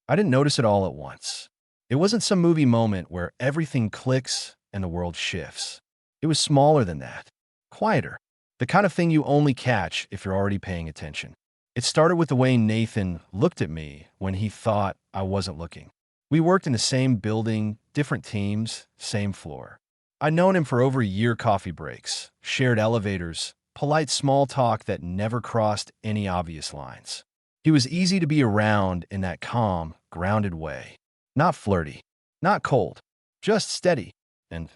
I didn't notice it all at once. It wasn't some movie moment where everything clicks and the world shifts. It was smaller than that, quieter, the kind of thing you only catch if you're already paying attention. It started with the way Nathan looked at me when he thought I wasn't looking. We worked in the same building, different teams, same floor. I'd known him for over a year, coffee breaks, shared elevators, polite small talk that never crossed any obvious lines. He was easy to be around in that calm, grounded way. Not flirty, not cold, just steady. And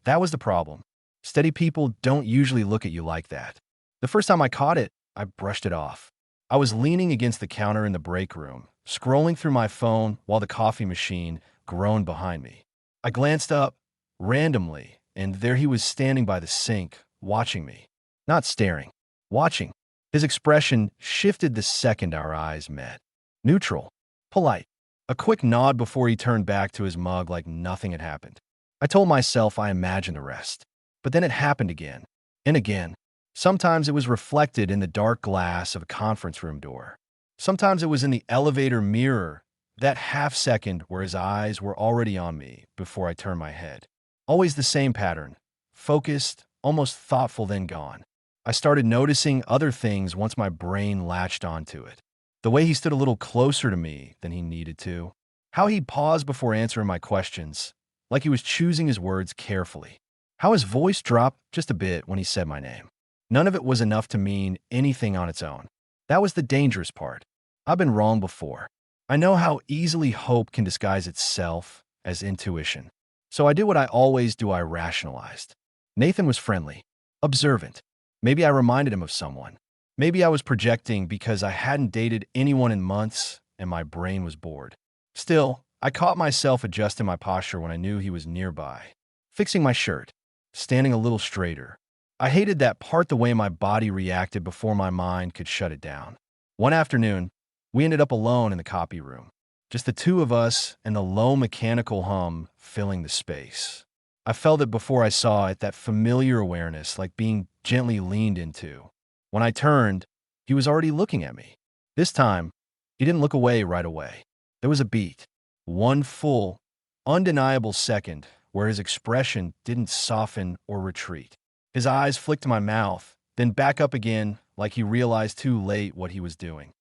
that was the problem. Steady people don't usually look at you like that. The first time I caught it, I brushed it off. I was leaning against the counter in the break room, scrolling through my phone while the coffee machine groaned behind me. I glanced up, randomly, and there he was standing by the sink, watching me. Not staring, watching. His expression shifted the second our eyes met. Neutral, polite, a quick nod before he turned back to his mug like nothing had happened. I told myself I imagined the rest. But then it happened again, and again. Sometimes it was reflected in the dark glass of a conference room door. Sometimes it was in the elevator mirror, that half second where his eyes were already on me before I turned my head. Always the same pattern, focused, almost thoughtful, then gone. I started noticing other things once my brain latched onto it. The way he stood a little closer to me than he needed to. How he paused before answering my questions, like he was choosing his words carefully. How his voice dropped just a bit when he said my name. None of it was enough to mean anything on its own. That was the dangerous part. I've been wrong before. I know how easily hope can disguise itself as intuition. So I did what I always do. I rationalized. Nathan was friendly, observant. Maybe I reminded him of someone. Maybe I was projecting because I hadn't dated anyone in months and my brain was bored. Still, I caught myself adjusting my posture when I knew he was nearby. Fixing my shirt, standing a little straighter. I hated that part, the way my body reacted before my mind could shut it down. One afternoon, we ended up alone in the copy room. Just the two of us and the low mechanical hum filling the space. I felt it before I saw it, that familiar awareness, like being gently leaned into. When I turned, he was already looking at me. This time, he didn't look away right away. There was a beat. One full, undeniable second where his expression didn't soften or retreat. His eyes flicked to my mouth, then back up again, like he realized too late what he was doing.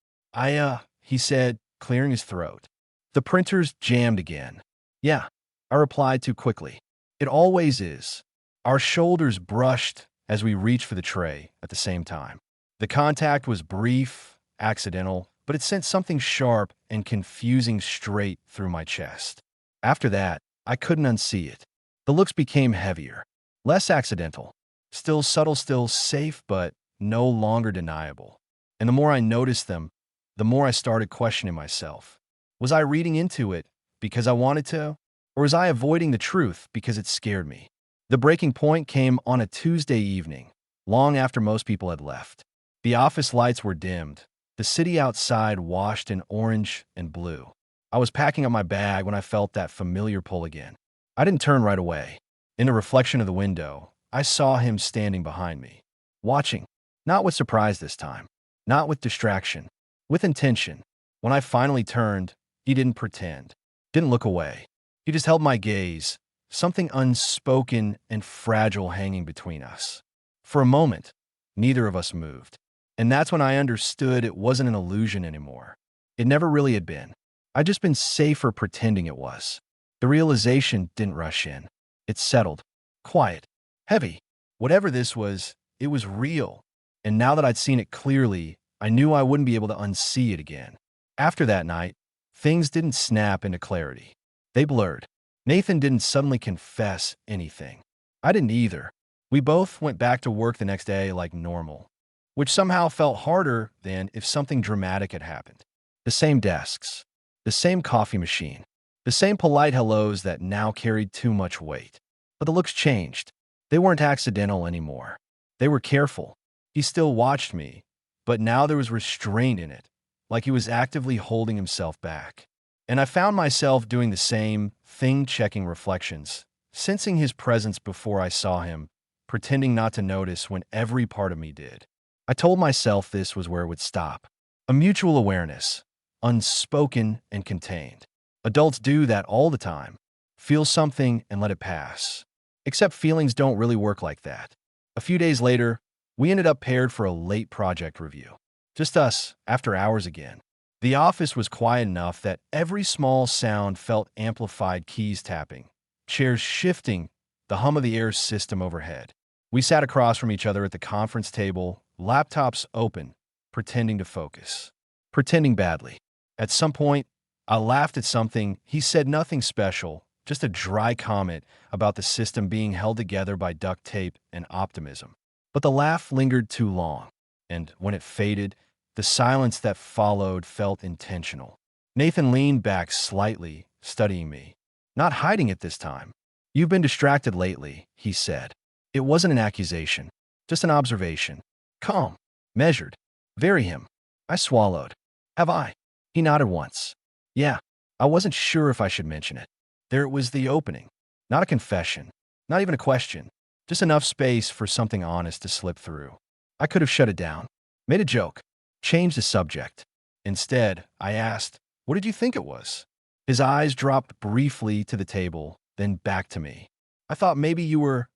He said, clearing his throat. The printer's jammed again. Yeah, I replied too quickly. It always is. Our shoulders brushed as we reached for the tray at the same time. The contact was brief, accidental, but it sent something sharp and confusing straight through my chest. After that, I couldn't unsee it. The looks became heavier, less accidental, still subtle, still safe, but no longer deniable. And the more I noticed them, the more I started questioning myself. Was I reading into it because I wanted to? Or was I avoiding the truth because it scared me? The breaking point came on a Tuesday evening, long after most people had left. The office lights were dimmed, the city outside washed in orange and blue. I was packing up my bag when I felt that familiar pull again. I didn't turn right away. In the reflection of the window, I saw him standing behind me, watching, not with surprise this time, not with distraction, with intention. When I finally turned, he didn't pretend, didn't look away. He just held my gaze, something unspoken and fragile hanging between us. For a moment, neither of us moved. And that's when I understood it wasn't an illusion anymore. It never really had been. I'd just been safer pretending it was. The realization didn't rush in. It settled, quiet, heavy. Whatever this was, it was real. And now that I'd seen it clearly, I knew I wouldn't be able to unsee it again. After that night, things didn't snap into clarity. They blurred. Nathan didn't suddenly confess anything. I didn't either. We both went back to work the next day like normal, which somehow felt harder than if something dramatic had happened. The same desks, the same coffee machine, the same polite hellos that now carried too much weight. But the looks changed. They weren't accidental anymore. They were careful. He still watched me, but now there was restraint in it, like he was actively holding himself back. And I found myself doing the same thing, checking reflections, sensing his presence before I saw him, pretending not to notice when every part of me did. I told myself this was where it would stop. A mutual awareness, unspoken and contained. Adults do that all the time. Feel something and let it pass. Except feelings don't really work like that. A few days later, we ended up paired for a late project review. Just us, after hours again. The office was quiet enough that every small sound felt amplified, keys tapping, chairs shifting, the hum of the air system overhead. We sat across from each other at the conference table, laptops open, pretending to focus. Pretending badly. At some point, I laughed at something. He said nothing special, just a dry comment about the system being held together by duct tape and optimism. But the laugh lingered too long, and when it faded, the silence that followed felt intentional. Nathan leaned back slightly, studying me. Not hiding it this time. "You've been distracted lately," he said. It wasn't an accusation, just an observation. Calm, measured. Very him. I swallowed. "Have I?" He nodded once. "Yeah." I wasn't sure if I should mention it. There it was, the opening. Not a confession. Not even a question. Just enough space for something honest to slip through. I could have shut it down. Made a joke. Changed the subject. Instead, I asked, "What did you think it was?" His eyes dropped briefly to the table, then back to me. "I thought maybe you were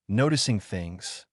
noticing things."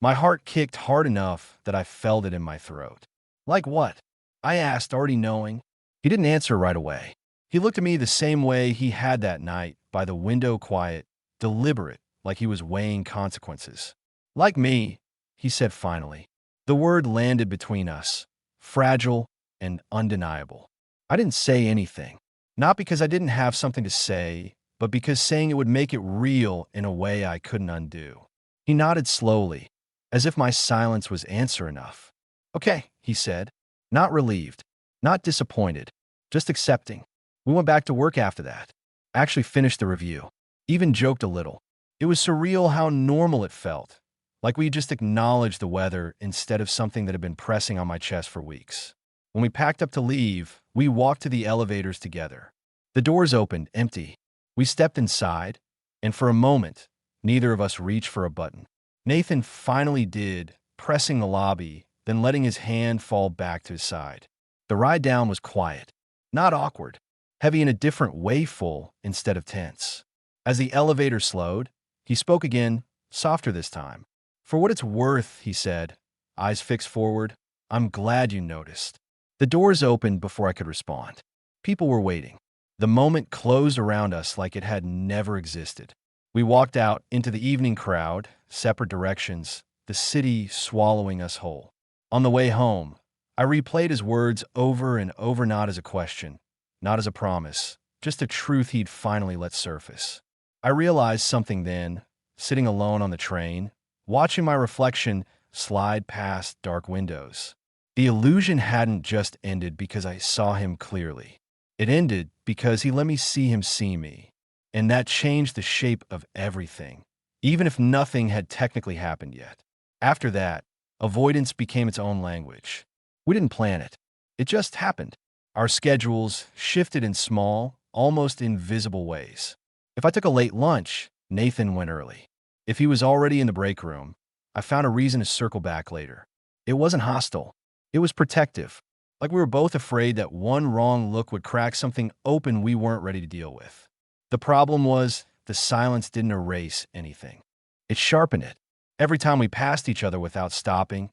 My heart kicked hard enough that I felt it in my throat. "Like what?" I asked, already knowing. He didn't answer right away. He looked at me the same way he had that night, by the window, quiet, deliberate, like he was weighing consequences. "Like me," he said finally. The word landed between us, fragile and undeniable. I didn't say anything. Not because I didn't have something to say, but because saying it would make it real in a way I couldn't undo. He nodded slowly, as if my silence was answer enough. "Okay," he said, not relieved, not disappointed, just accepting. We went back to work after that. Actually finished the review. Even joked a little. It was surreal how normal it felt, like we just acknowledged the weather instead of something that had been pressing on my chest for weeks. When we packed up to leave, we walked to the elevators together. The doors opened, empty. We stepped inside, and for a moment, neither of us reached for a button. Nathan finally did, pressing the lobby, then letting his hand fall back to his side. The ride down was quiet, not awkward, heavy in a different way, full instead of tense. As the elevator slowed, he spoke again, softer this time. "For what it's worth," he said, eyes fixed forward, "I'm glad you noticed." The doors opened before I could respond. People were waiting. The moment closed around us like it had never existed. We walked out into the evening crowd, separate directions, the city swallowing us whole. On the way home, I replayed his words over and over, not as a question, not as a promise, just a truth he'd finally let surface. I realized something then, sitting alone on the train, watching my reflection slide past dark windows. The illusion hadn't just ended because I saw him clearly. It ended because he let me see him see me. And that changed the shape of everything, even if nothing had technically happened yet. After that, avoidance became its own language. We didn't plan it. It just happened. Our schedules shifted in small, almost invisible ways. If I took a late lunch, Nathan went early. If he was already in the break room, I found a reason to circle back later. It wasn't hostile. It was protective, like we were both afraid that one wrong look would crack something open we weren't ready to deal with. The problem was, the silence didn't erase anything. It sharpened it. Every time we passed each other without stopping,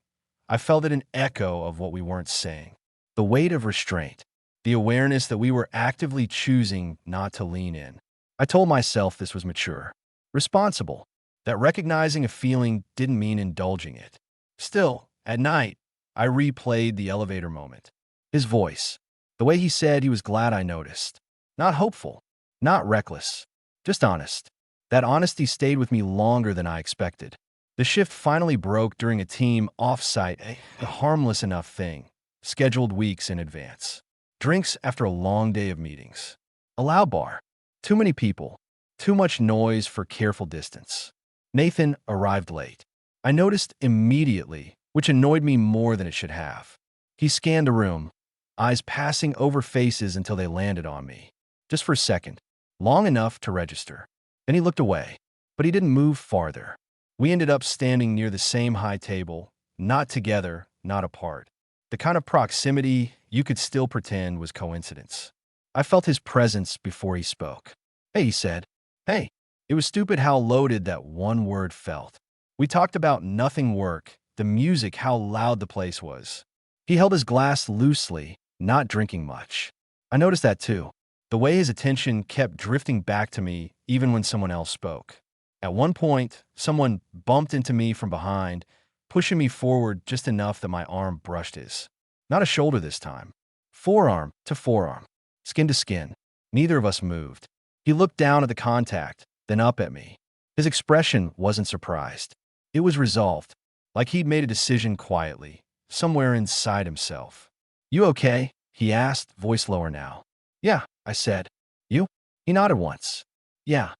I felt it an echo of what we weren't saying. The weight of restraint. The awareness that we were actively choosing not to lean in. I told myself this was mature, responsible, that recognizing a feeling didn't mean indulging it. Still, at night, I replayed the elevator moment. His voice. The way he said he was glad I noticed. Not hopeful. Not reckless. Just honest. That honesty stayed with me longer than I expected. The shift finally broke during a team offsite, a harmless enough thing, scheduled weeks in advance. Drinks after a long day of meetings. A loud bar. Too many people. Too much noise for careful distance. Nathan arrived late. I noticed immediately, which annoyed me more than it should have. He scanned the room, eyes passing over faces until they landed on me. Just for a second, long enough to register. Then he looked away, but he didn't move farther. We ended up standing near the same high table, not together, not apart. The kind of proximity you could still pretend was coincidence. I felt his presence before he spoke. Hey, he said. Hey. It was stupid how loaded that one word felt. We talked about nothing work, the music, how loud the place was. He held his glass loosely, not drinking much. I noticed that too. The way his attention kept drifting back to me even when someone else spoke. At one point, someone bumped into me from behind, pushing me forward just enough that my arm brushed his. Not a shoulder this time. Forearm to forearm, skin to skin. Neither of us moved. He looked down at the contact, then up at me. His expression wasn't surprised. It was resolved, like he'd made a decision quietly, somewhere inside himself. You okay? He asked, voice lower now. Yeah, I said. You? He nodded once. Yeah.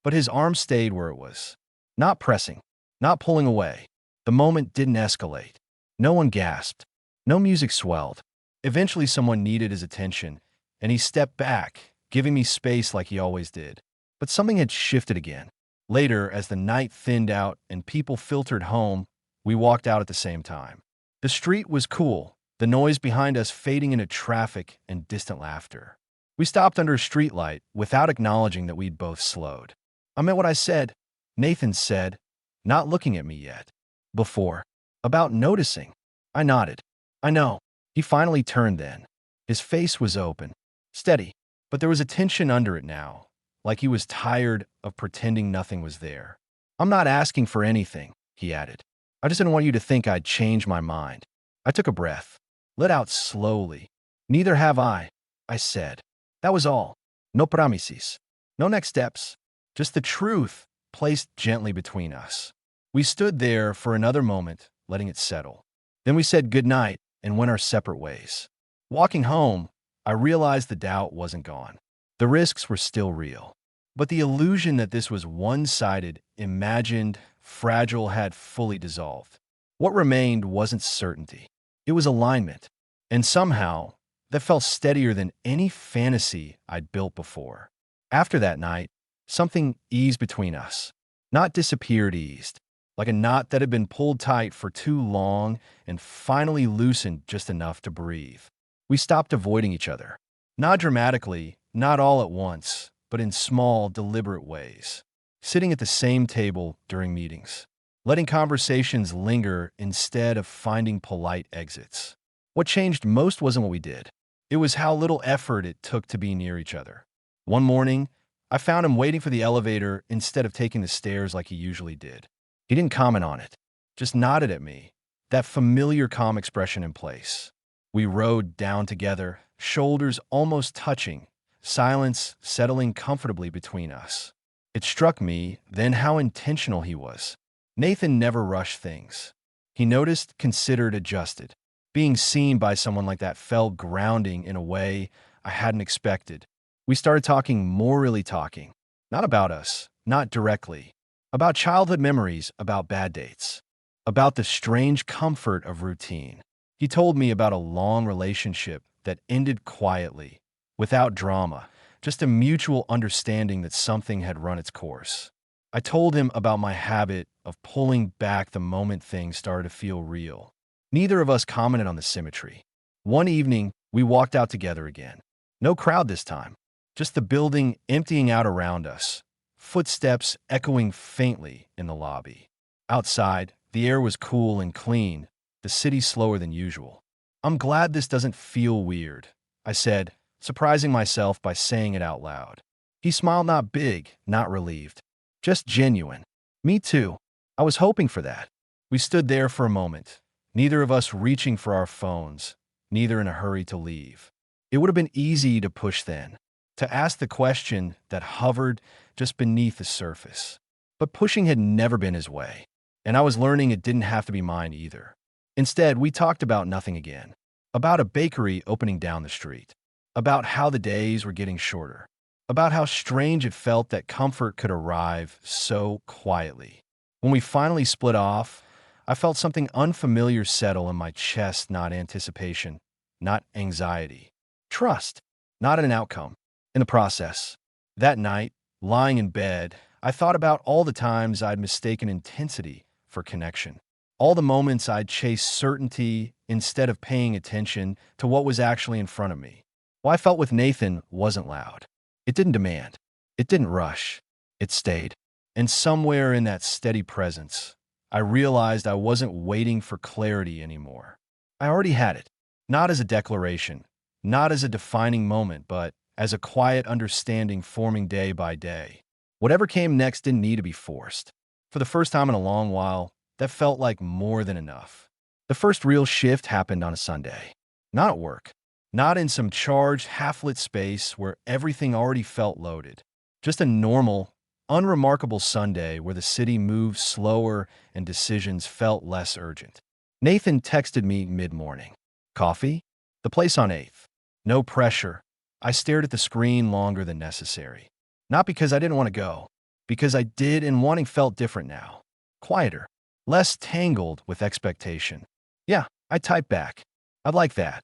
But his arm stayed where it was. Not pressing, not pulling away. The moment didn't escalate. No one gasped. No music swelled. Eventually someone needed his attention, and he stepped back, giving me space like he always did. But something had shifted again. Later, as the night thinned out and people filtered home, we walked out at the same time. The street was cool, the noise behind us fading into traffic and distant laughter. We stopped under a streetlight without acknowledging that we'd both slowed. I meant what I said, Nathan said, not looking at me yet. Before. About noticing. I nodded. I know. He finally turned then. His face was open, steady, but there was a tension under it now, like he was tired of pretending nothing was there. I'm not asking for anything, he added. I just didn't want you to think I'd changed my mind. I took a breath, let out slowly. Neither have I said. That was all. No promises. No next steps. Just the truth placed gently between us. We stood there for another moment, letting it settle. Then we said goodnight and went our separate ways. Walking home, I realized the doubt wasn't gone. The risks were still real. But the illusion that this was one-sided, imagined, fragile had fully dissolved. What remained wasn't certainty. It was alignment. And somehow, that felt steadier than any fantasy I'd built before. After that night, something eased between us. Not disappeared, eased. Like a knot that had been pulled tight for too long and finally loosened just enough to breathe. We stopped avoiding each other. Not dramatically, not all at once, but in small, deliberate ways. Sitting at the same table during meetings. Letting conversations linger instead of finding polite exits. What changed most wasn't what we did. It was how little effort it took to be near each other. One morning, I found him waiting for the elevator instead of taking the stairs like he usually did. He didn't comment on it, just nodded at me, that familiar calm expression in place. We rode down together, shoulders almost touching, silence settling comfortably between us. It struck me then how intentional he was. Nathan never rushed things. He noticed, considered, adjusted. Being seen by someone like that felt grounding in a way I hadn't expected. We started talking, more really talking. Not about us, not directly. About childhood memories, about bad dates. About the strange comfort of routine. He told me about a long relationship that ended quietly, without drama, just a mutual understanding that something had run its course. I told him about my habit of pulling back the moment things started to feel real. Neither of us commented on the symmetry. One evening, we walked out together again. No crowd this time, just the building emptying out around us, footsteps echoing faintly in the lobby. Outside, the air was cool and clean, the city slower than usual. I'm glad this doesn't feel weird, I said, surprising myself by saying it out loud. He smiled, not big, not relieved, just genuine. Me too. I was hoping for that. We stood there for a moment, neither of us reaching for our phones, neither in a hurry to leave. It would have been easy to push then, to ask the question that hovered just beneath the surface. But pushing had never been his way, and I was learning it didn't have to be mine either. Instead, we talked about nothing again, about a bakery opening down the street, about how the days were getting shorter, about how strange it felt that comfort could arrive so quietly. When we finally split off, I felt something unfamiliar settle in my chest, not anticipation, not anxiety. Trust, not an outcome. In the process, that night, lying in bed, I thought about all the times I'd mistaken intensity for connection. All the moments I'd chase certainty instead of paying attention to what was actually in front of me. What I felt with Nathan wasn't loud. It didn't demand. It didn't rush. It stayed. And somewhere in that steady presence, I realized I wasn't waiting for clarity anymore. I already had it. Not as a declaration, not as a defining moment, but as a quiet understanding forming day by day. Whatever came next didn't need to be forced. For the first time in a long while, that felt like more than enough. The first real shift happened on a Sunday. Not at work. Not in some charged, half-lit space where everything already felt loaded. Just a normal, unremarkable Sunday where the city moved slower and decisions felt less urgent. Nathan texted me mid-morning. Coffee? The place on 8th. No pressure. I stared at the screen longer than necessary. Not because I didn't want to go. Because I did, and wanting felt different now. Quieter. Less tangled with expectation. Yeah, I typed back. I'd like that.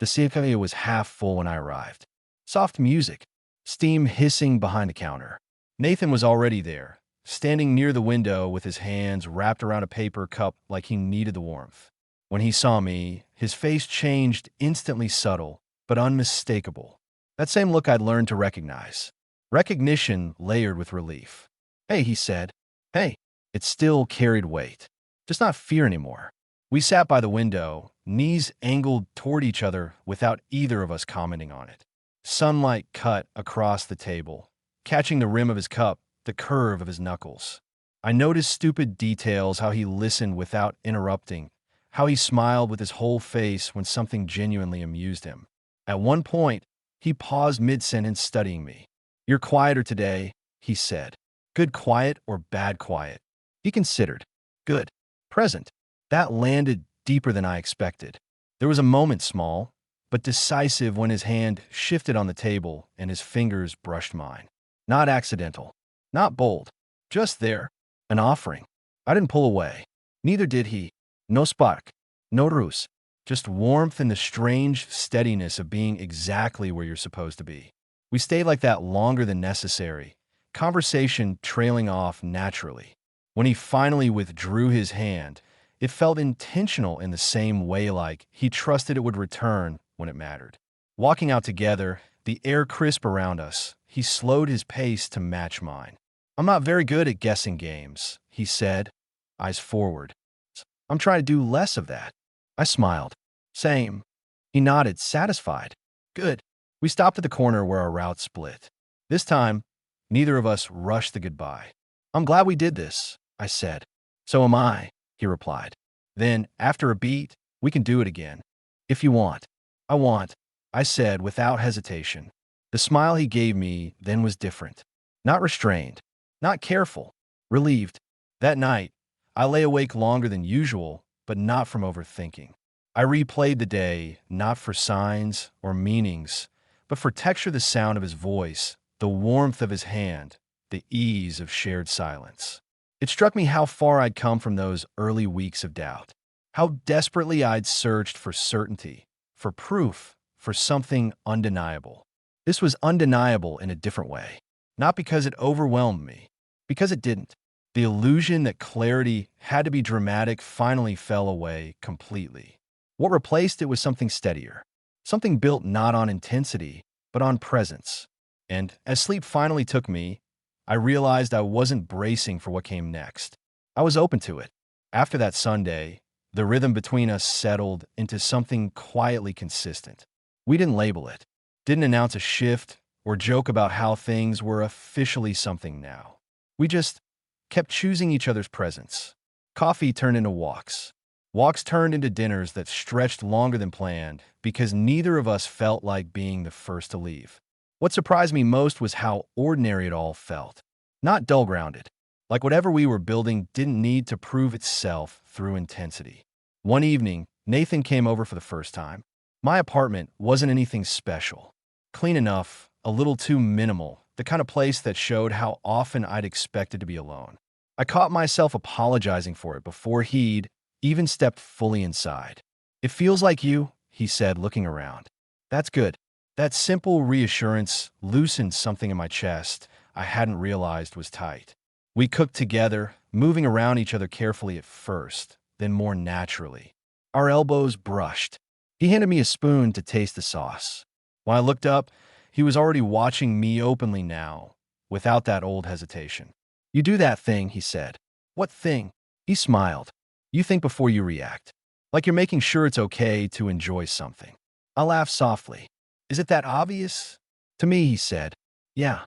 The cafe was half full when I arrived. Soft music. Steam hissing behind the counter. Nathan was already there, standing near the window with his hands wrapped around a paper cup like he needed the warmth. When he saw me, his face changed, instantly subtle, but unmistakable. That same look I'd learned to recognize. Recognition layered with relief. Hey, he said. Hey. It still carried weight. Just not fear anymore. We sat by the window, knees angled toward each other without either of us commenting on it. Sunlight cut across the table, catching the rim of his cup, the curve of his knuckles. I noticed stupid details, how he listened without interrupting, how he smiled with his whole face when something genuinely amused him. At one point, he paused mid-sentence studying me. You're quieter today, he said. Good quiet or bad quiet? He considered. Good. Present. That landed deeper than I expected. There was a moment small, but decisive when his hand shifted on the table and his fingers brushed mine. Not accidental. Not bold. Just there. An offering. I didn't pull away. Neither did he. No spark. No ruse. Just warmth and the strange steadiness of being exactly where you're supposed to be. We stayed like that longer than necessary, conversation trailing off naturally. When he finally withdrew his hand, it felt intentional in the same way, like he trusted it would return when it mattered. Walking out together, the air crisp around us, he slowed his pace to match mine. I'm not very good at guessing games, he said, eyes forward. I'm trying to do less of that. I smiled. Same. He nodded, satisfied. Good. We stopped at the corner where our routes split. This time, neither of us rushed the goodbye. I'm glad we did this, I said. So am I, he replied. Then, after a beat, we can do it again. If you want. I want, I said without hesitation. The smile he gave me then was different. Not restrained. Not careful. Relieved. That night, I lay awake longer than usual, but not from overthinking. I replayed the day, not for signs or meanings, but for texture, the sound of his voice, the warmth of his hand, the ease of shared silence. It struck me how far I'd come from those early weeks of doubt, how desperately I'd searched for certainty, for proof, for something undeniable. This was undeniable in a different way, not because it overwhelmed me, because it didn't. The illusion that clarity had to be dramatic finally fell away completely. What replaced it was something steadier, something built not on intensity, but on presence. And as sleep finally took me, I realized I wasn't bracing for what came next. I was open to it. After that Sunday, the rhythm between us settled into something quietly consistent. We didn't label it, didn't announce a shift, or joke about how things were officially something now. We just kept choosing each other's presence. Coffee turned into walks. Walks turned into dinners that stretched longer than planned because neither of us felt like being the first to leave. What surprised me most was how ordinary it all felt. Not dull-grounded. Like whatever we were building didn't need to prove itself through intensity. One evening, Nathan came over for the first time. My apartment wasn't anything special. Clean enough, a little too minimal, the kind of place that showed how often I'd expected to be alone. I caught myself apologizing for it before he'd even stepped fully inside. It feels like you, he said, looking around. That's good. That simple reassurance loosened something in my chest I hadn't realized was tight. We cooked together, moving around each other carefully at first, then more naturally. Our elbows brushed. He handed me a spoon to taste the sauce. When I looked up, he was already watching me openly now, without that old hesitation. "You do that thing," he said. "What thing?" He smiled. "You think before you react. Like you're making sure it's okay to enjoy something." I laughed softly. "Is it that obvious?" "To me," he said. "Yeah."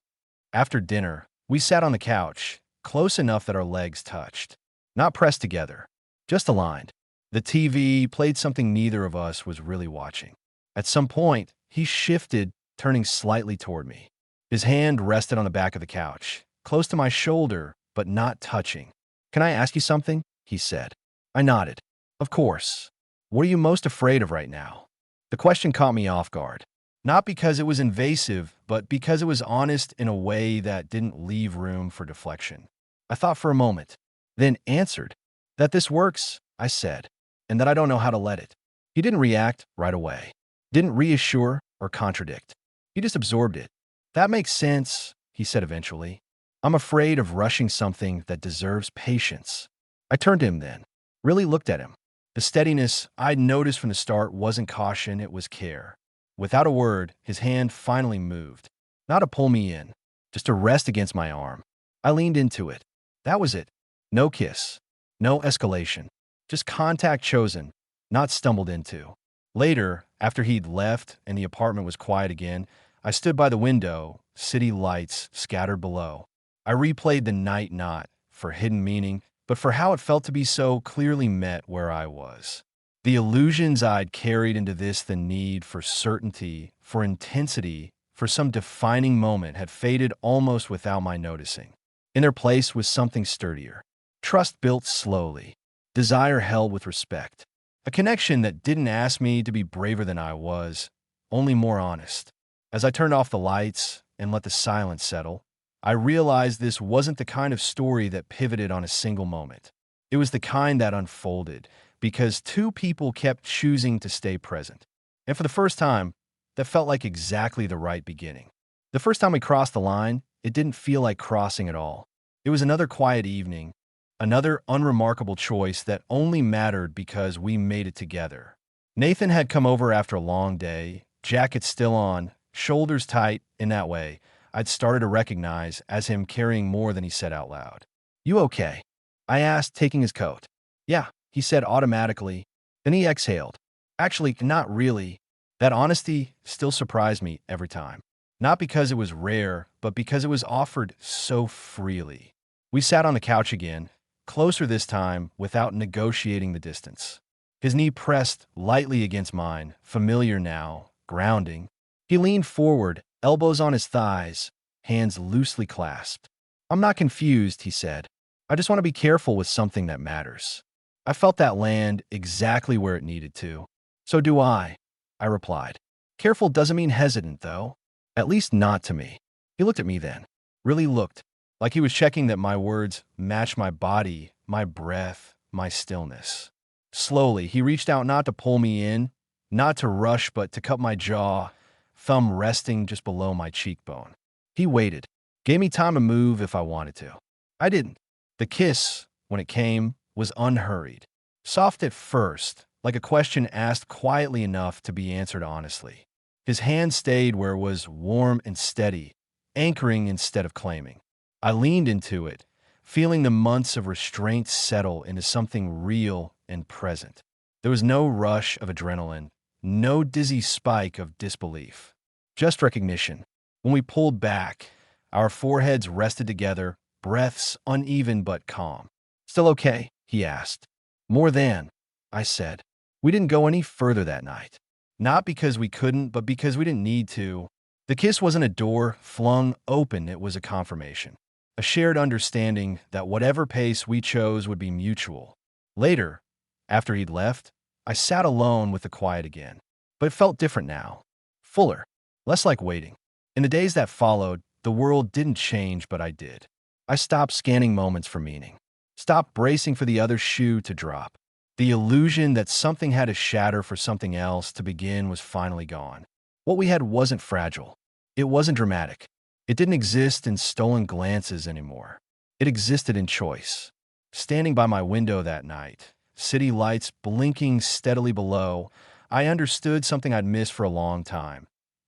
After dinner, we sat on the couch, close enough that our legs touched. Not pressed together, just aligned. The TV played something neither of us was really watching. At some point, he shifted, turning slightly toward me. His hand rested on the back of the couch, close to my shoulder, but not touching. "Can I ask you something?" he said. I nodded. "Of course. What are you most afraid of right now?" The question caught me off guard. Not because it was invasive, but because it was honest in a way that didn't leave room for deflection. I thought for a moment, then answered, "That this works," I said, "and that I don't know how to let it." He didn't react right away. Didn't reassure or contradict. He just absorbed it. "That makes sense," he said eventually. "I'm afraid of rushing something that deserves patience." I turned to him then, really looked at him. The steadiness I'd noticed from the start wasn't caution, it was care. Without a word, his hand finally moved. Not to pull me in, just to rest against my arm. I leaned into it. That was it. No kiss. No escalation. Just contact chosen, not stumbled into. Later, after he'd left and the apartment was quiet again, I stood by the window, city lights scattered below. I replayed the night not for hidden meaning, but for how it felt to be so clearly met where I was. The illusions I'd carried into this, the need for certainty, for intensity, for some defining moment had faded almost without my noticing. In their place was something sturdier. Trust built slowly. Desire held with respect. A connection that didn't ask me to be braver than I was, only more honest. As I turned off the lights and let the silence settle, I realized this wasn't the kind of story that pivoted on a single moment. It was the kind that unfolded because two people kept choosing to stay present. And for the first time, that felt like exactly the right beginning. The first time we crossed the line, it didn't feel like crossing at all. It was another quiet evening, another unremarkable choice that only mattered because we made it together. Nathan had come over after a long day, jacket still on, shoulders tight in that way I'd started to recognize as him carrying more than he said out loud. "You okay?" I asked, taking his coat. "Yeah," he said automatically. Then he exhaled. "Actually, not really." That honesty still surprised me every time. Not because it was rare, but because it was offered so freely. We sat on the couch again, closer this time without negotiating the distance. His knee pressed lightly against mine, familiar now, grounding. He leaned forward, elbows on his thighs, hands loosely clasped. "I'm not confused," he said. "I just want to be careful with something that matters." I felt that land exactly where it needed to. "So do I," I replied. "Careful doesn't mean hesitant, though. At least not to me." He looked at me then. Really looked. Like he was checking that my words matched my body, my breath, my stillness. Slowly, he reached out not to pull me in, not to rush, but to cup my jaw, thumb resting just below my cheekbone. He waited, gave me time to move if I wanted to. I didn't. The kiss, when it came, was unhurried. Soft at first, like a question asked quietly enough to be answered honestly. His hand stayed where it was warm and steady, anchoring instead of claiming. I leaned into it, feeling the months of restraint settle into something real and present. There was no rush of adrenaline, no dizzy spike of disbelief. Just recognition. When we pulled back, our foreheads rested together, breaths uneven but calm. "Still okay?" he asked. "More than," I said. We didn't go any further that night. Not because we couldn't, but because we didn't need to. The kiss wasn't a door flung open, it was a confirmation. A shared understanding that whatever pace we chose would be mutual. Later, after he'd left, I sat alone with the quiet again. But it felt different now. Fuller. Less like waiting. In the days that followed, the world didn't change, but I did. I stopped scanning moments for meaning. Stopped bracing for the other shoe to drop. The illusion that something had to shatter for something else to begin was finally gone. What we had wasn't fragile. It wasn't dramatic. It didn't exist in stolen glances anymore. It existed in choice. Standing by my window that night, city lights blinking steadily below, I understood something I'd missed for a long time.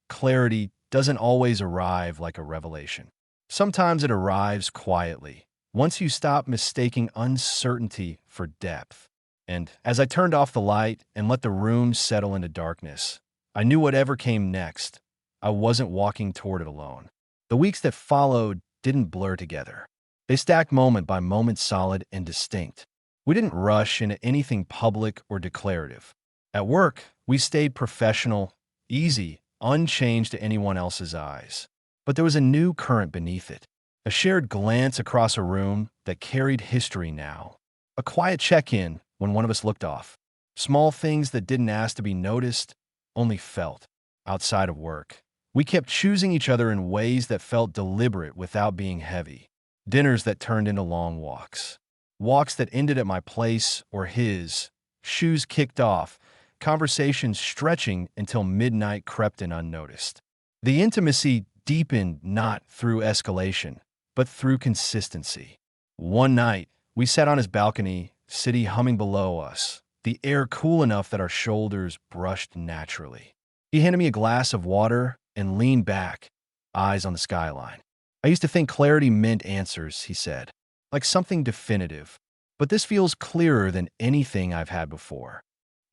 Clarity doesn't always arrive like a revelation. Sometimes it arrives quietly, once you stop mistaking uncertainty for depth. And as I turned off the light and let the room settle into darkness, I knew whatever came next, I wasn't walking toward it alone. The weeks that followed didn't blur together. They stacked moment by moment, solid and distinct. We didn't rush into anything public or declarative. At work, we stayed professional, easy, unchanged to anyone else's eyes. But there was a new current beneath it, a shared glance across a room that carried history now, a quiet check-in when one of us looked off, small things that didn't ask to be noticed, only felt. Outside of work, we kept choosing each other in ways that felt deliberate without being heavy. Dinners that turned into long walks. Walks that ended at my place or his. Shoes kicked off. Conversations stretching until midnight crept in unnoticed. The intimacy deepened not through escalation, but through consistency. One night, we sat on his balcony, city humming below us, the air cool enough that our shoulders brushed naturally. He handed me a glass of water and leaned back, eyes on the skyline. I used to think clarity meant answers, he said, like something definitive. But this feels clearer than anything I've had before.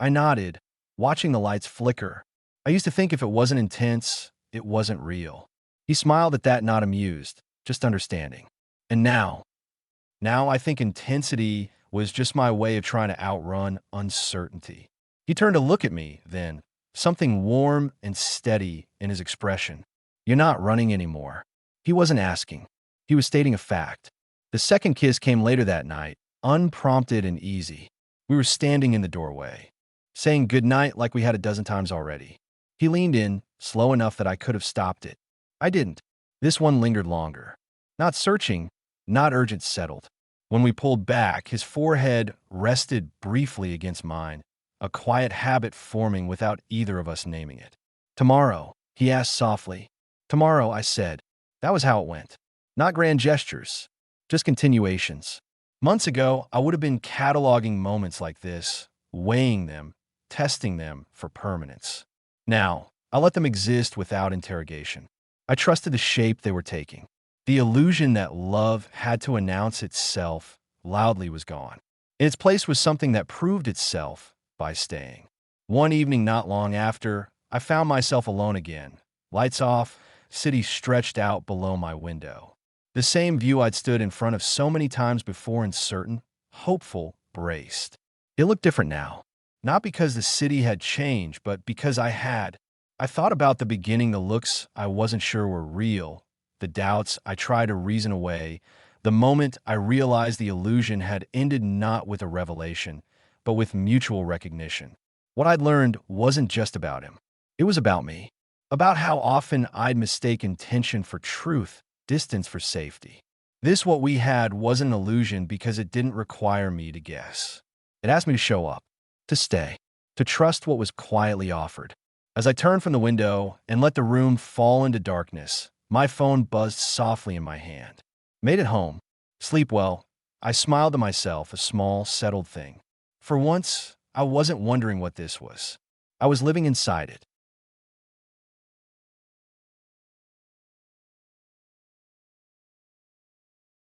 I nodded, watching the lights flicker. I used to think if it wasn't intense, it wasn't real. He smiled at that, not amused, just understanding. And now I think intensity was just my way of trying to outrun uncertainty. He turned to look at me then, something warm and steady in his expression. You're not running anymore. He wasn't asking. He was stating a fact. The second kiss came later that night, unprompted and easy. We were standing in the doorway, saying goodnight like we had a dozen times already. He leaned in, slow enough that I could have stopped it. I didn't. This one lingered longer. Not searching, not urgent, settled. When we pulled back, his forehead rested briefly against mine, a quiet habit forming without either of us naming it. Tomorrow, he asked softly. Tomorrow, I said. That was how it went. Not grand gestures, just continuations. Months ago, I would have been cataloging moments like this, weighing them, testing them for permanence. Now, I let them exist without interrogation. I trusted the shape they were taking. The illusion that love had to announce itself loudly was gone. In its place was something that proved itself by staying. One evening not long after, I found myself alone again. Lights off, city stretched out below my window. The same view I'd stood in front of so many times before, uncertain, hopeful, braced. It looked different now. Not because the city had changed, but because I had. I thought about the beginning, the looks I wasn't sure were real, the doubts I tried to reason away, the moment I realized the illusion had ended not with a revelation, but with mutual recognition. What I'd learned wasn't just about him. It was about me. About how often I'd mistaken tension for truth, distance for safety. This, what we had, wasn't an illusion because it didn't require me to guess. It asked me to show up, to stay, to trust what was quietly offered. As I turned from the window and let the room fall into darkness, my phone buzzed softly in my hand. Made it home. Sleep well. I smiled to myself, a small, settled thing. For once, I wasn't wondering what this was. I was living inside it.